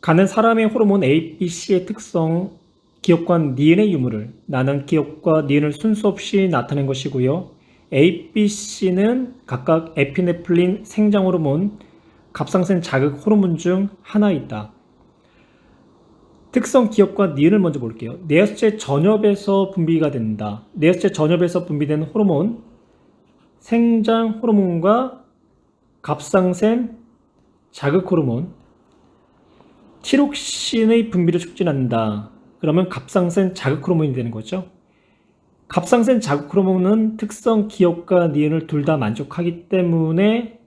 가는 사람의 호르몬 A, B, C의 특성, 기억과 니은의 유무를, 나는 기억과 니은을 순서 없이 나타낸 것이고요. A, B, C는 각각 에피네프린 생장 호르몬, 갑상선 자극 호르몬 중 하나이다. 특성 기억과 니은을 먼저 볼게요. 뇌하수체 전엽에서 분비가 된다. 뇌하수체 전엽에서 분비되는 호르몬, 생장 호르몬과 갑상선 자극 호르몬, 티록신의 분비를 촉진한다. 그러면 갑상선 자극 호르몬이 되는 거죠. 갑상선 자극 호르몬은 특성 기억과 니은을 둘 다 만족하기 때문에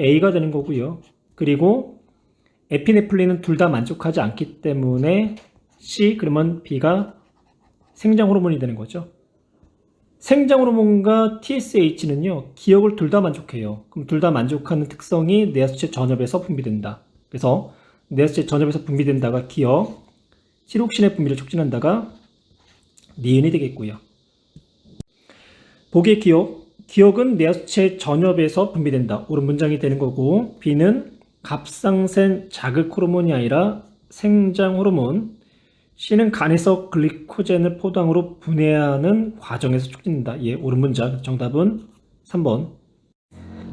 A가 되는 거고요. 그리고 에피네프린은 둘 다 만족하지 않기 때문에 C, 그러면 B가 생장 호르몬이 되는 거죠. 생장 호르몬과 TSH는요, 기억을 둘 다 만족해요. 그럼 둘 다 만족하는 특성이 뇌하수체 전엽에서 분비된다. 그래서 뇌하수체 전엽에서 분비된다가 기억, 티록신의 분비를 촉진한다가 니은이 되겠고요. 보기의 기억, 기억은 뇌하수체 전엽에서 분비된다. 옳은 문장이 되는 거고, B는 갑상선 자극 호르몬이 아니라 생장 호르몬, C는 간에서 글리코젠을 포도당으로 분해하는 과정에서 촉진된다. 예, 옳은 문장. 정답은 3번.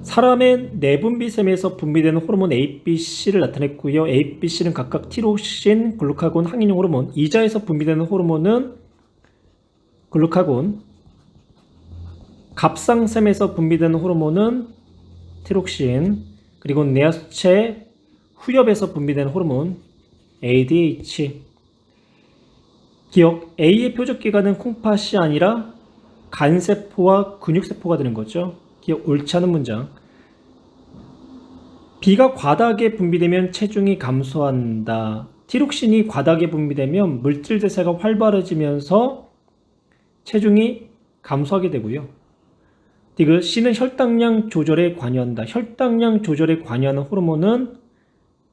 사람의 내분비샘에서 분비되는 호르몬 A, B, C를 나타냈고요. A, B, C는 각각 티록신, 글루카곤, 항인용 호르몬. 이자에서 분비되는 호르몬은 글루카곤, 갑상샘에서 분비되는 호르몬은 티록신, 그리고 뇌하수체 후엽에서 분비되는 호르몬 ADH. 기억, A의 표적기관은 콩팥이 아니라 간세포와 근육세포가 되는 거죠. 기억, 옳지 않은 문장. B가 과다하게 분비되면 체중이 감소한다. 티록신이 과다하게 분비되면 물질 대사가 활발해지면서 체중이 감소하게 되고요. 디귿, C는 혈당량 조절에 관여한다. 혈당량 조절에 관여하는 호르몬은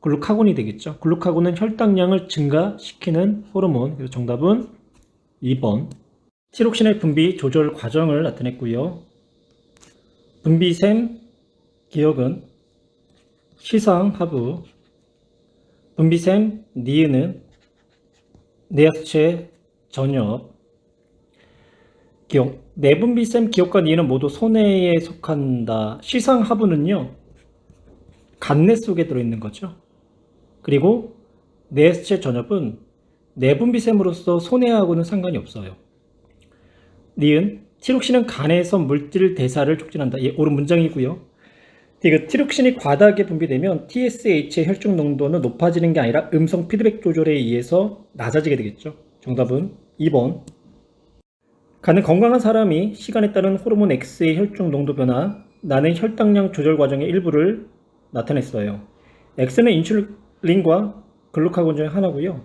글루카곤이 되겠죠. 글루카곤은 혈당량을 증가시키는 호르몬. 그래서 정답은 2번. 티록신의 분비 조절 과정을 나타냈고요. 분비샘 기억은 시상하부, 분비샘 니은은 뇌하수체 전엽. 기억, 내분비샘 기억과 니은은 모두 손해에 속한다. 시상하부는요, 간내 속에 들어있는 거죠. 그리고 뇌하수체 전엽은 내분비샘으로서 손해하고는 상관이 없어요. 니은, 티록신은 간에서 물질 대사를 촉진한다. 예, 옳은 문장이고요. 티록신이 과다하게 분비되면 TSH의 혈중 농도는 높아지는 게 아니라 음성 피드백 조절에 의해서 낮아지게 되겠죠. 정답은 2번. 가는 건강한 사람이 시간에 따른 호르몬 X의 혈중 농도 변화, 나는 혈당량 조절 과정의 일부를 나타냈어요. X는 인슐린과 글루카곤 중 하나고요.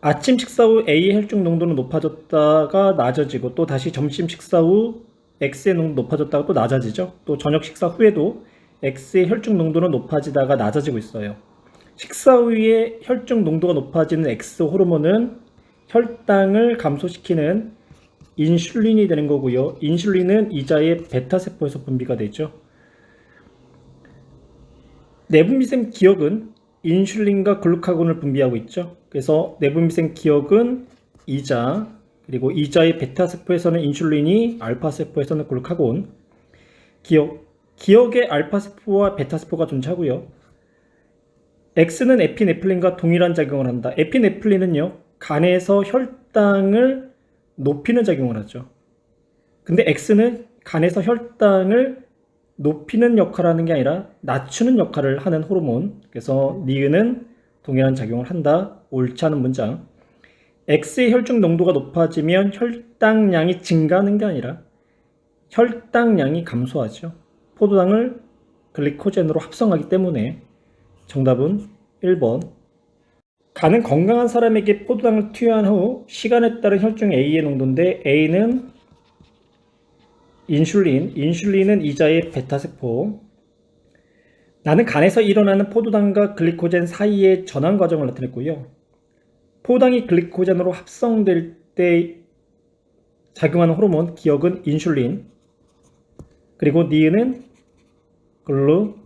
아침 식사 후 A의 혈중 농도는 높아졌다가 낮아지고 또 다시 점심 식사 후 X의 농도 높아졌다가 또 낮아지죠. 또 저녁 식사 후에도 X의 혈중 농도는 높아지다가 낮아지고 있어요. 식사 후에 혈중 농도가 높아지는 X 호르몬은 혈당을 감소시키는 인슐린이 되는 거고요. 인슐린은 이자의 베타세포에서 분비가 되죠. 내분비샘 기억은 인슐린과 글루카곤을 분비하고 있죠. 그래서 내분비샘 기억은 이자, 그리고 이자의 베타세포에서는 인슐린이, 알파세포에서는 글루카곤. 기억의 알파세포와 베타세포가 존재하고요. X는 에피네프린과 동일한 작용을 한다. 에피네프린은요, 간에서 혈당을 높이는 작용을 하죠. 근데 X는 간에서 혈당을 높이는 역할을 하는 게 아니라 낮추는 역할을 하는 호르몬. 그래서 니은은 동일한 작용을 한다. 옳지 않은 문장. X의 혈중 농도가 높아지면 혈당량이 증가하는 게 아니라 혈당량이 감소하죠. 포도당을 글리코젠으로 합성하기 때문에 정답은 1번. 간은 건강한 사람에게 포도당을 투여한 후 시간에 따른 혈중 A의 농도인데 A는 인슐린은 이자의 베타세포. 나는 간에서 일어나는 포도당과 글리코젠 사이의 전환 과정을 나타냈고요. 포도당이 글리코젠으로 합성될 때 작용하는 호르몬 기억은 인슐린. 그리고 니은은 글루카곤이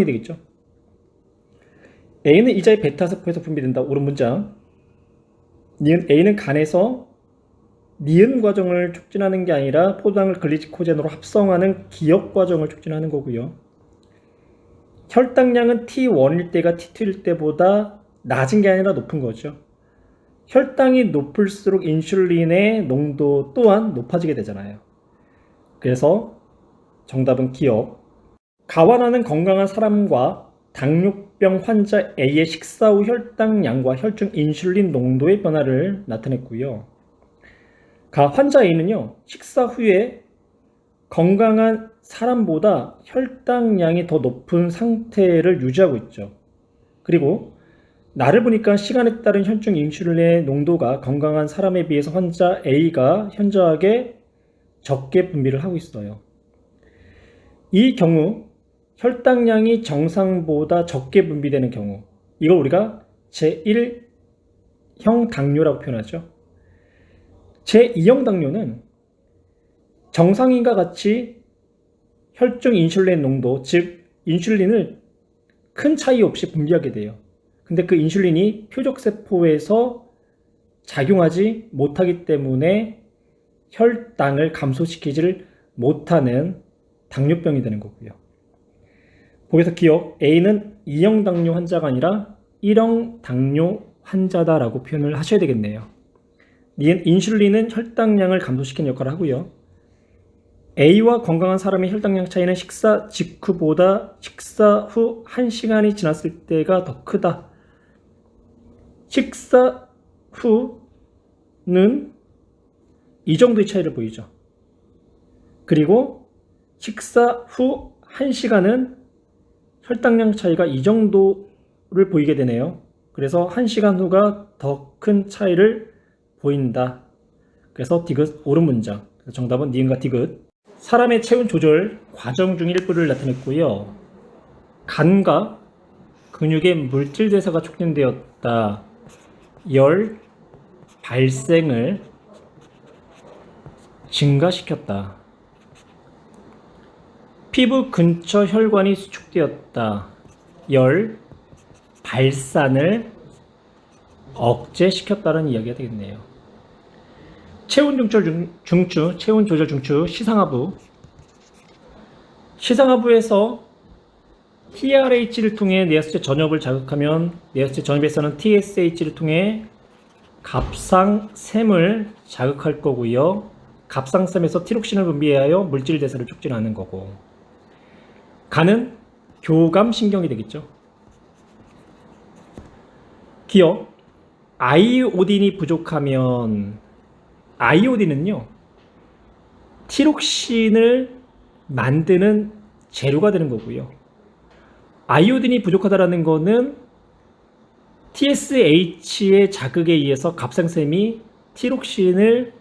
되겠죠. A는 이자의 베타세포에서 분비된다. 옳은 문장. 니은 A는 간에서 니은 과정을 촉진하는 게 아니라 포도당을 글리코젠으로 합성하는 기억 과정을 촉진하는 거고요. 혈당량은 T1일 때가 T2일 때보다 낮은 게 아니라 높은 거죠. 혈당이 높을수록 인슐린의 농도 또한 높아지게 되잖아요. 그래서 정답은 기억. 가와나는 건강한 사람과 당뇨병 환자 A의 식사 후 혈당량과 혈중 인슐린 농도의 변화를 나타냈고요. 환자 A는요, 식사 후에 건강한 사람보다 혈당량이 더 높은 상태를 유지하고 있죠. 그리고 나를 보니까 시간에 따른 혈중 인슐린의 농도가 건강한 사람에 비해서 환자 A가 현저하게 적게 분비를 하고 있어요. 이 경우 혈당량이 정상보다 적게 분비되는 경우, 이걸 우리가 제1형 당뇨라고 표현하죠. 제2형 당뇨는 정상인과 같이 혈중 인슐린 농도, 즉 인슐린을 큰 차이 없이 분비하게 돼요. 근데 그 인슐린이 표적세포에서 작용하지 못하기 때문에 혈당을 감소시키지를 못하는 당뇨병이 되는 거고요. 거기서 기억, A는 2형 당뇨 환자가 아니라 1형 당뇨 환자다라고 표현을 하셔야 되겠네요. 인슐린은 혈당량을 감소시키는 역할을 하고요. A와 건강한 사람의 혈당량 차이는 식사 직후보다 식사 후 1시간이 지났을 때가 더 크다. 식사 후는 이 정도의 차이를 보이죠. 그리고 식사 후 1시간은 혈당량 차이가 이 정도를 보이게 되네요. 그래서 1시간 후가 더 큰 차이를 보인다. 그래서 디귿 옳은 문장. 정답은 니은과 디귿. 사람의 체온 조절 과정 중 일부를 나타냈고요. 간과 근육의 물질 대사가 촉진되었다. 열 발생을 증가시켰다. 피부 근처 혈관이 수축되었다. 열 발산을 억제시켰다는 이야기가 되겠네요. 체온 조절 중추 시상하부. 시상하부에서 TRH를 통해 뇌하수체 전엽을 자극하면 뇌하수체 전엽에서는 TSH를 통해 갑상샘을 자극할 거고요. 갑상샘에서 티록신을 분비하여 물질 대사를 촉진하는 거고. 간은 교감신경이 되겠죠. 기억, 아이오딘이 부족하면 아이오딘은요, 티록신을 만드는 재료가 되는 거고요. 아이오딘이 부족하다는 거는 TSH의 자극에 의해서 갑상샘이 티록신을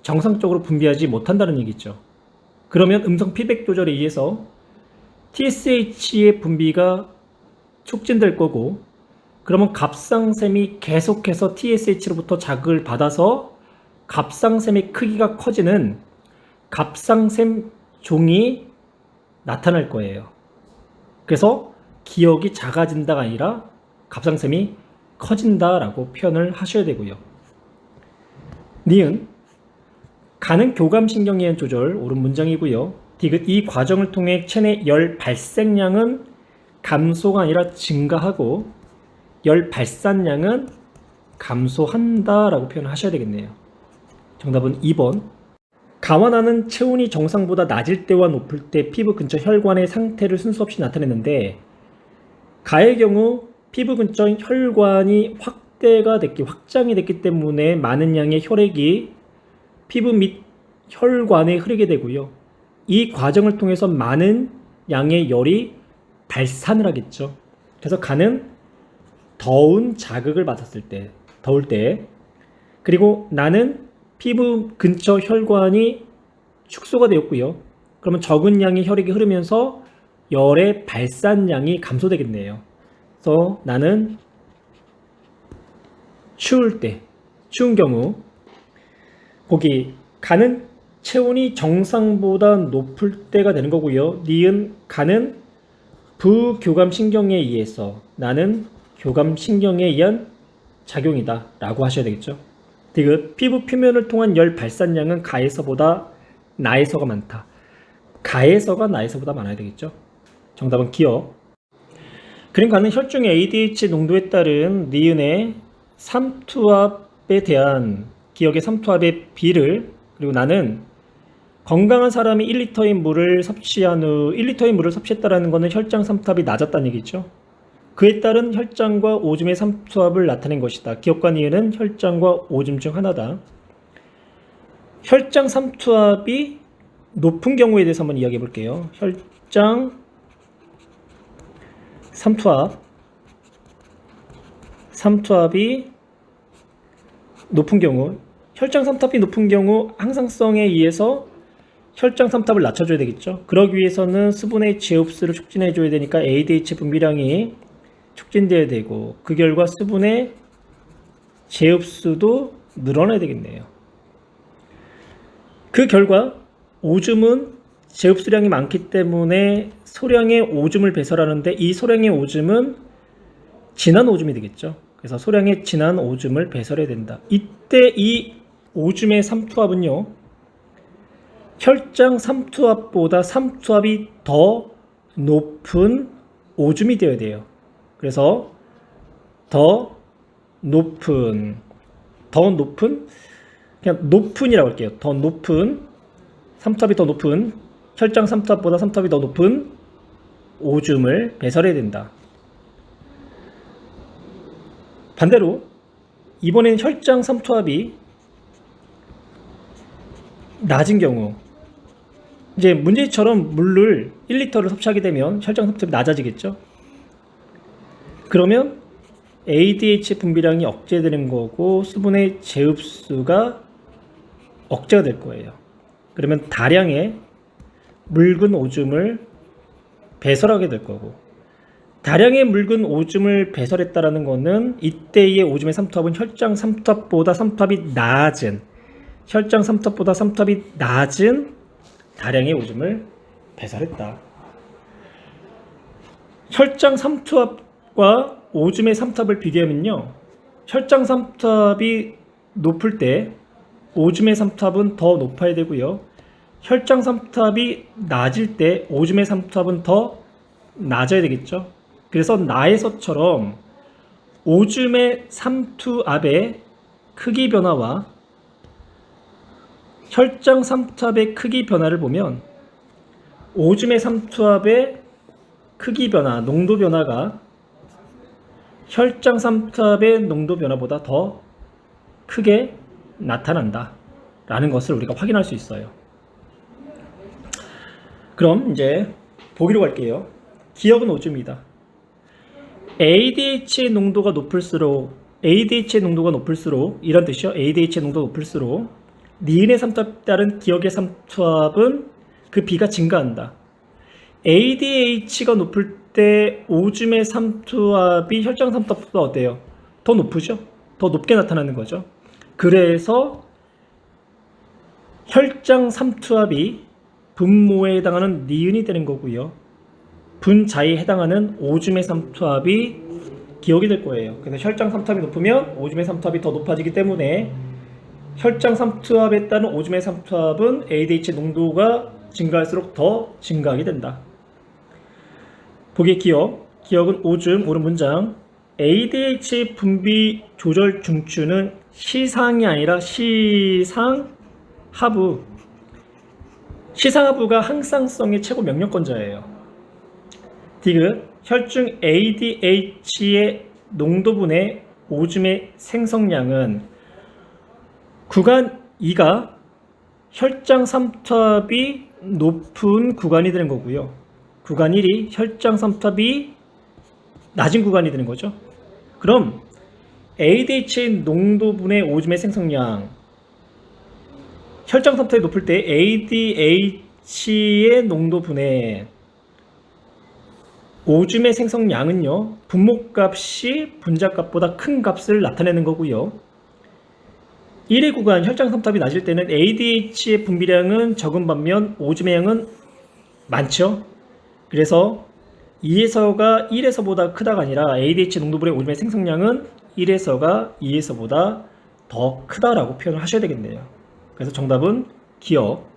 정상적으로 분비하지 못한다는 얘기죠. 그러면 음성 피드백 조절에 의해서 TSH의 분비가 촉진될 거고, 그러면 갑상샘이 계속해서 TSH로부터 자극을 받아서 갑상샘의 크기가 커지는 갑상샘 종이 나타날 거예요. 그래서 기억이 작아진다가 아니라 갑상샘이 커진다라고 표현을 하셔야 되고요. 니은, 간은 교감신경이한 조절, 옳은 문장이고요. 디귿, 이 과정을 통해 체내 열 발생량은 감소가 아니라 증가하고 열 발산량은 감소한다라고 표현을 하셔야 되겠네요. 정답은 2번. 가와나는 체온이 정상보다 낮을 때와 높을 때 피부 근처 혈관의 상태를 순서 없이 나타내는데, 가의 경우 피부 근처 혈관이 확장이 됐기 때문에 많은 양의 혈액이 피부 및 혈관에 흐르게 되고요. 이 과정을 통해서 많은 양의 열이 발산을 하겠죠. 그래서 간은 더운 자극을 받았을 때, 더울 때, 그리고 나는 피부 근처 혈관이 축소가 되었고요. 그러면 적은 양의 혈액이 흐르면서 열의 발산량이 감소되겠네요. 그래서 나는 추운 경우, 보기, 간은 체온이 정상보다 높을 때가 되는 거고요. 니은, 간은 부교감신경에 의해서, 나는 교감신경에 의한 작용이다 라고 하셔야 되겠죠. 디귿, 피부 표면을 통한 열 발산량은 가에서보다 나에서가 많다. 가에서가 나에서보다 많아야 되겠죠. 정답은 기억. 그림 가는 혈중 ADH 농도에 따른 니은의 삼투압에 대한 기억의 삼투압의 비를, 그리고 나는 건강한 사람이 1리터의 물을 섭취한 후 1리터의 물을 섭취했다라는 것은 혈장 삼투압이 낮았다는 얘기죠. 그에 따른 혈장과 오줌의 삼투압을 나타낸 것이다. 기억과 니은은 혈장과 오줌 중 하나다. 혈장 삼투압이 높은 경우에 대해서 한번 이야기해 볼게요. 혈장 삼투압이 높은 경우, 혈장 삼투압이 높은 경우 항상성에 의해서 혈장 삼투압을 낮춰줘야 되겠죠. 그러기 위해서는 수분의 재흡수를 촉진해 줘야 되니까 ADH 분비량이 촉진돼야 되고, 그 결과 수분의 재흡수도 늘어나야 되겠네요. 그 결과 오줌은 재흡수량이 많기 때문에 소량의 오줌을 배설하는데, 이 소량의 오줌은 진한 오줌이 되겠죠. 그래서 소량의 진한 오줌을 배설해야 된다. 이때 이 오줌의 삼투압은요, 혈장 삼투압보다 삼투압이 더 높은 오줌이 되어야 돼요. 그래서 더 높은 그냥 높은이라고 할게요. 더 높은, 삼투압이 더 높은, 혈장 삼투압보다 삼투압이 더 높은 오줌을 배설해야 된다. 반대로 이번엔 혈장 삼투압이 낮은 경우, 이제 문제처럼 물을 1리터를 섭취하게 되면 혈장 삼투압이 낮아지겠죠. 그러면 ADH 분비량이 억제되는 거고 수분의 재흡수가 억제가 될 거예요. 그러면 다량의 묽은 오줌을 배설하게 될 거고, 다량의 묽은 오줌을 배설했다라는 것은 이때의 오줌의 삼투압은 혈장 삼투압보다 삼투압이 낮은, 혈장 삼투압보다 삼투압이 낮은 다량의 오줌을 배설했다. 혈장 삼투압과 오줌의 삼투압을 비교하면요, 혈장 삼투압이 높을 때 오줌의 삼투압은 더 높아야 되고요, 혈장 삼투압이 낮을 때 오줌의 삼투압은 더 낮아야 되겠죠. 그래서 나에서처럼 오줌의 삼투압의 크기 변화와 혈장 삼투압의 크기 변화를 보면 오줌의 삼투압의 크기 변화, 농도 변화가 혈장 삼투압의 농도 변화보다 더 크게 나타난다 라는 것을 우리가 확인할 수 있어요. 그럼 이제 보기로 갈게요. 기억은 오줌이다. ADH의 농도가 높을수록 이런 뜻이요. ADH의 농도가 높을수록 니은의 삼투압에 따른 기억의 삼투압은 그 비가 증가한다. ADH가 높을 때 오줌의 삼투압이 혈장 삼투압보다 어때요? 더 높으죠? 더 높게 나타나는 거죠. 그래서 혈장 삼투압이 분모에 해당하는 니은이 되는 거고요, 분자에 해당하는 오줌의 삼투압이 기억이 될 거예요. 그래서 혈장 삼투압이 높으면 오줌의 삼투압이 더 높아지기 때문에 혈장 삼투압에 따른 오줌의 삼투압은 ADH 농도가 증가할수록 더 증가하게 된다. 보기의 기억은 오줌, 오른 문장. ADH 분비 조절 중추는 시상이 아니라 시상하부. 시상하부가 항상성의 최고 명령권자예요. 디귿, 혈중 ADH의 농도분의 오줌의 생성량은 구간 2가 혈장 삼투압이 높은 구간이 되는 거고요, 구간 1이 혈장 삼투압이 낮은 구간이 되는 거죠. 그럼 ADH의 농도분의 오줌의 생성량, 혈장 삼투압이 높을 때 ADH의 농도분의 오줌의 생성량은요, 분모값이 분자값보다 큰 값을 나타내는 거고요, 1의 구간 혈장 삼투압이 낮을 때는 ADH의 분비량은 적은 반면 오줌의 양은 많죠. 그래서 2에서가 1에서보다 크다가 아니라 ADH 농도분의 오줌의 생성량은 1에서가 2에서보다 더 크다라고 표현을 하셔야 되겠네요. 그래서 정답은 기억.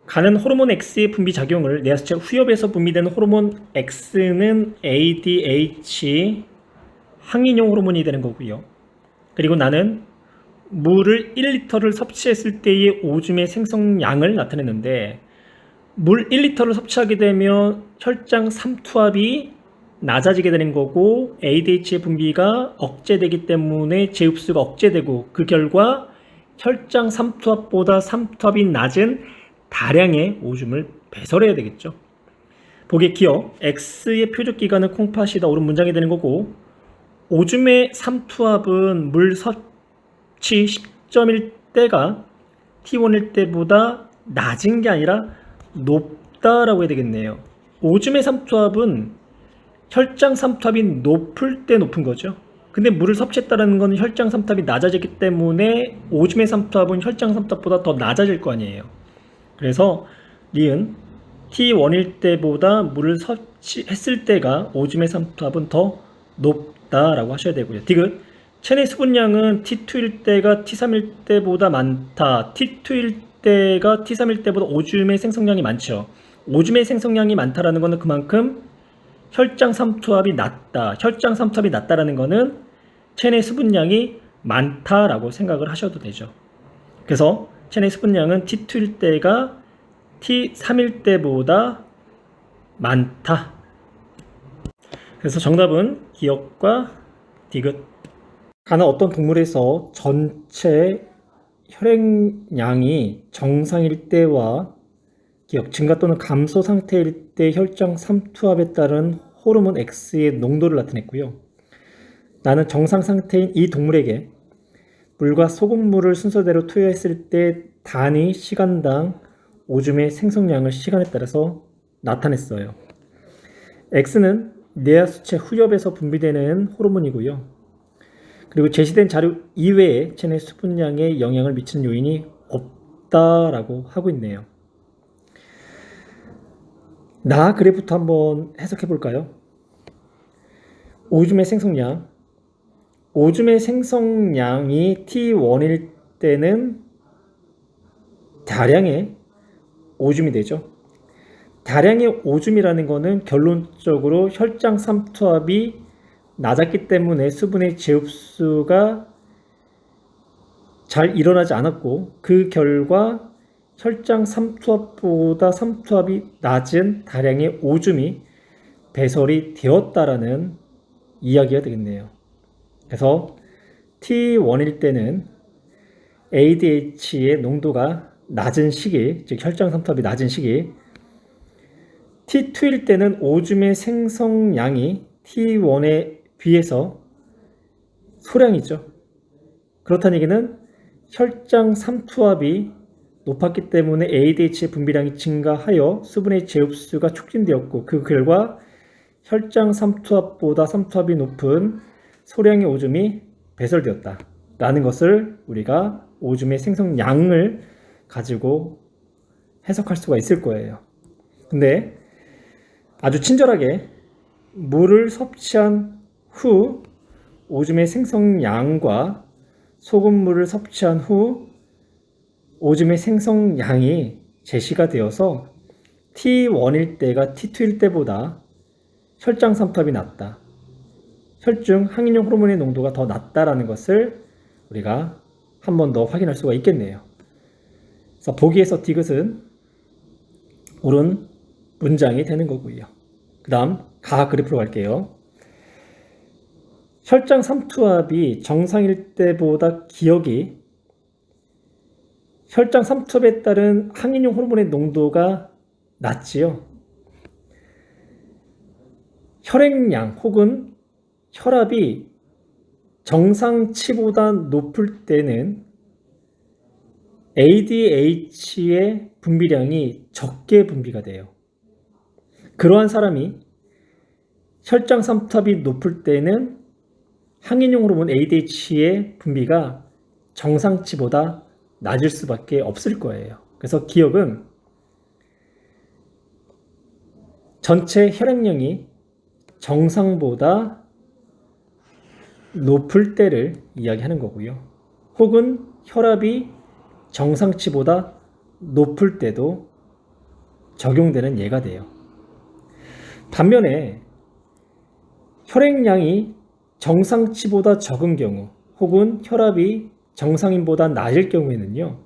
간은 호르몬 X의 분비 작용을 뇌하수체 후엽에서 분비되는 호르몬 X는 ADH 항인용 호르몬이 되는 거고요. 그리고 나는 물을 1리터를 섭취했을 때의 오줌의 생성량을 나타냈는데 물 1리터를 섭취하게 되면 혈장 삼투압이 낮아지게 되는 거고 ADH의 분비가 억제되기 때문에 제흡수가 억제되고 그 결과 혈장 삼투압보다 삼투압이 낮은 다량의 오줌을 배설해야 되겠죠. 보기 기억, X의 표적기간은 콩팥이다 옳은 문장이 되는 거고 오줌의 삼투압은 물 섭취 10점일 때가 T1일 때보다 낮은 게 아니라 높다라고 해야 되겠네요. 오줌의 삼투압은 혈장 삼투압이 높을 때 높은 거죠. 근데 물을 섭취했다는 건 혈장 삼투압이 낮아졌기 때문에 오줌의 삼투압은 혈장 삼투압보다 더 낮아질 거 아니에요. 그래서 리은 T1일 때보다 물을 섭취했을 때가 오줌의 삼투압은 더 높다라고 하셔야 되고요. 디귿 체내 수분량은 T2일 때가 T3일 때보다 많다. T2일 때가 T3일 때보다 오줌의 생성량이 많죠. 오줌의 생성량이 많다라는 것은 그만큼 혈장 삼투압이 낮다. 혈장 삼투압이 낮다라는 것은 체내 수분량이 많다라고 생각을 하셔도 되죠. 그래서 체내 수분량은 T2일 때가 T3일 때보다 많다. 그래서 정답은 기억과 디귿. 간은 어떤 동물에서 전체 혈액량이 정상일 때와 기억 증가 또는 감소 상태일 때 혈장 삼투압에 따른 호르몬 X의 농도를 나타냈고요. 나는 정상 상태인 이 동물에게 물과 소금물을 순서대로 투여했을 때 단위 시간당 오줌의 생성량을 시간에 따라서 나타냈어요. X는 뇌하수체 후엽에서 분비되는 호르몬이고요. 그리고 제시된 자료 이외에 체내 수분량에 영향을 미치는 요인이 없다라고 하고 있네요. 나 그래프부터 한번 해석해 볼까요? 오줌의 생성량. 오줌의 생성량이 T1일 때는 다량의 오줌이 되죠. 다량의 오줌이라는 것은 결론적으로 혈장 삼투압이 낮았기 때문에 수분의 재흡수가 잘 일어나지 않았고 그 결과 혈장 삼투압보다 삼투압이 낮은 다량의 오줌이 배설이 되었다라는 이야기가 되겠네요. 그래서 T1일 때는 ADH의 농도가 낮은 시기, 즉 혈장 삼투압이 낮은 시기, T2일 때는 오줌의 생성량이 T1에 비해서 소량이죠. 그렇다는 얘기는 혈장 삼투압이 높았기 때문에 ADH의 분비량이 증가하여 수분의 재흡수가 촉진되었고 그 결과 혈장 삼투압보다 삼투압이 높은 소량의 오줌이 배설되었다 라는 것을 우리가 오줌의 생성량을 가지고 해석할 수가 있을 거예요. 근데 아주 친절하게 물을 섭취한 후 오줌의 생성량과 소금물을 섭취한 후 오줌의 생성량이 제시가 되어서 T1일 때가 T2일 때보다 혈장 삼투압이 낮다. 혈중 항인용 호르몬의 농도가 더 낮다라는 것을 우리가 한 번 더 확인할 수가 있겠네요. 그래서 보기에서 디귿은 옳은 문장이 되는 거고요. 그 다음 가 그래프로 갈게요. 혈장 삼투압이 정상일 때보다 기억이 혈장 삼투압에 따른 항인용 호르몬의 농도가 낮지요. 혈액량 혹은 혈압이 정상치보다 높을 때는 ADH의 분비량이 적게 분비가 돼요. 그러한 사람이 혈장 삼투압이 높을 때는 항인용 호르몬 ADH의 분비가 정상치보다 낮을 수밖에 없을 거예요. 그래서 기억은 전체 혈액량이 정상보다 높을 때를 이야기하는 거고요. 혹은 혈압이 정상치보다 높을 때도 적용되는 예가 돼요. 반면에 혈액량이 정상치보다 적은 경우 혹은 혈압이 정상인보다 낮을 경우에는요,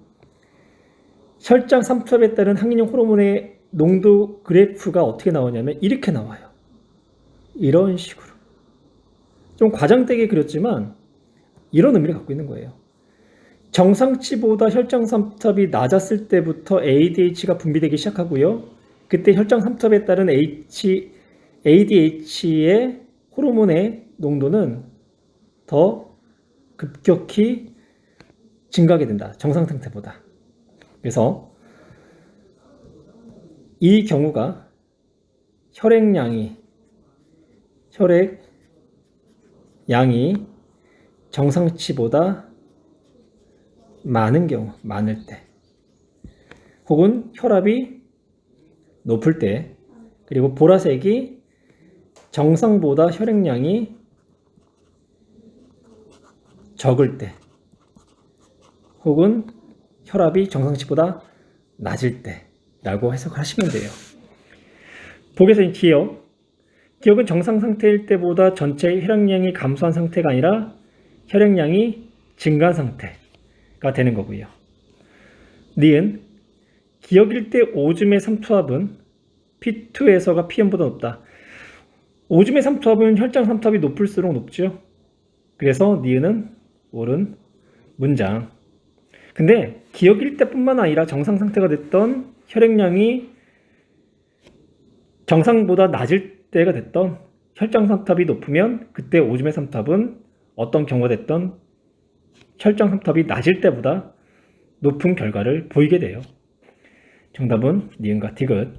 혈장 삼투압에 따른 항인형 호르몬의 농도 그래프가 어떻게 나오냐면 이렇게 나와요. 이런 식으로. 좀 과장되게 그렸지만 이런 의미를 갖고 있는 거예요. 정상치보다 혈장 삼투압이 낮았을 때부터 ADH가 분비되기 시작하고요. 그때 혈장 삼투압에 따른 ADH의 호르몬의 농도는 더 급격히 증가하게 된다. 정상 상태보다. 그래서 이 경우가 혈액량이 정상치보다 많은 경우, 많을 때, 혹은 혈압이 높을 때, 그리고 보라색이 정상보다 혈액량이 적을 때, 혹은 혈압이 정상치보다 낮을 때라고 해석을 하시면 돼요. 보겠습니다. 기억은 정상 상태일 때보다 전체 혈액량이 감소한 상태가 아니라 혈액량이 증가한 상태가 되는 거고요. 니은 기억일 때 오줌의 삼투압은 P2에서가 P1보다 높다. 오줌의 삼투압은 혈장 삼투압이 높을수록 높죠. 그래서 니은은 옳은 문장. 근데 기억일 때뿐만 아니라 정상 상태가 됐던 혈액량이 정상보다 낮을 때가 됐던 혈장 삼투압이 높으면 그때 오줌의 삼투압은 어떤 경우가 됐던 혈장 삼투압이 낮을 때보다 높은 결과를 보이게 돼요. 정답은 니은과 디귿.